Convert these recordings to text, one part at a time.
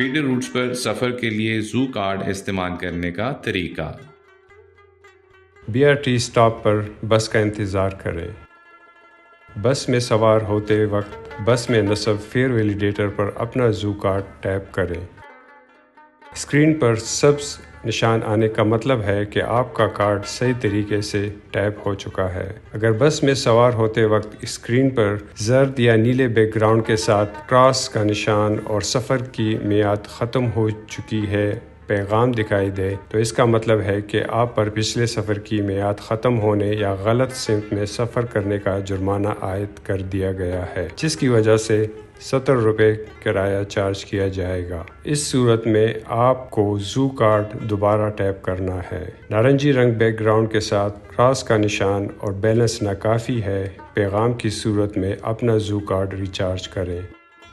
Feeder roots پر سفر کے لیے زو کارڈ استعمال کرنے کا طریقہ۔ BRT اسٹاپ پر بس کا انتظار کریں۔ بس میں سوار ہوتے وقت بس میں نصب فیئر ویلیڈیٹر پر اپنا زو کارڈ ٹیپ کریں۔ اسکرین پر سبز نشان آنے کا مطلب ہے کہ آپ کا کارڈ صحیح طریقے سے ٹیپ ہو چکا ہے۔ اگر بس میں سوار ہوتے وقت اسکرین پر زرد یا نیلے بیک گراؤنڈ کے ساتھ کراس کا نشان اور سفر کی میعاد ختم ہو چکی ہے پیغام دکھائی دے تو اس کا مطلب ہے کہ آپ پر پچھلے سفر کی میعاد ختم ہونے یا غلط سمت میں سفر کرنے کا جرمانہ عائد کر دیا گیا ہے، جس کی وجہ سے 70 روپے کرایہ چارج کیا جائے گا۔ اس صورت میں آپ کو زو کارڈ دوبارہ ٹیپ کرنا ہے۔ نارنجی رنگ بیک گراؤنڈ کے ساتھ کراس کا نشان اور بیلنس ناکافی ہے پیغام کی صورت میں اپنا زو کارڈ ریچارج کریں۔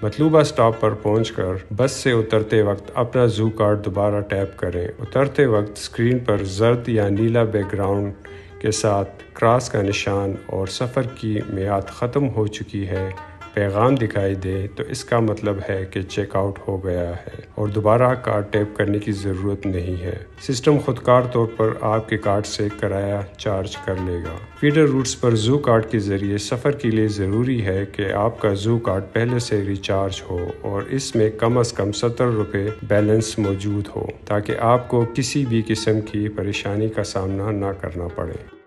مطلوبہ اسٹاپ پر پہنچ کر بس سے اترتے وقت اپنا زو کارڈ دوبارہ ٹیپ کریں۔ اترتے وقت اسکرین پر زرد یا نیلا بیک گراؤنڈ کے ساتھ کراس کا نشان اور سفر کی میعاد ختم ہو چکی ہے پیغام دکھائی دے تو اس کا مطلب ہے کہ چیک آؤٹ ہو گیا ہے اور دوبارہ کارڈ ٹیپ کرنے کی ضرورت نہیں ہے۔ سسٹم خودکار طور پر آپ کے کارڈ سے کرایہ چارج کر لے گا۔ فیڈر روٹس پر زو کارڈ کے ذریعے سفر کے لیے ضروری ہے کہ آپ کا زو کارڈ پہلے سے ریچارج ہو اور اس میں کم از کم 70 روپے بیلنس موجود ہو تاکہ آپ کو کسی بھی قسم کی پریشانی کا سامنا نہ کرنا پڑے۔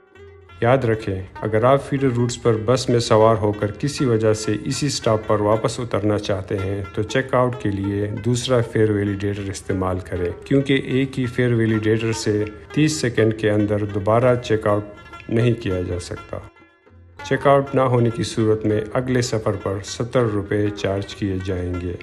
یاد رکھیں، اگر آپ فیڈر روٹس پر بس میں سوار ہو کر کسی وجہ سے اسی اسٹاپ پر واپس اترنا چاہتے ہیں تو چیک آؤٹ کے لیے دوسرا فیئر ویلیڈیٹر استعمال کریں، کیونکہ ایک ہی فیئر ویلیڈیٹر سے 30 سیکنڈ کے اندر دوبارہ چیک آؤٹ نہیں کیا جا سکتا۔ چیک آؤٹ نہ ہونے کی صورت میں اگلے سفر پر 70 روپے چارج کیے جائیں گے۔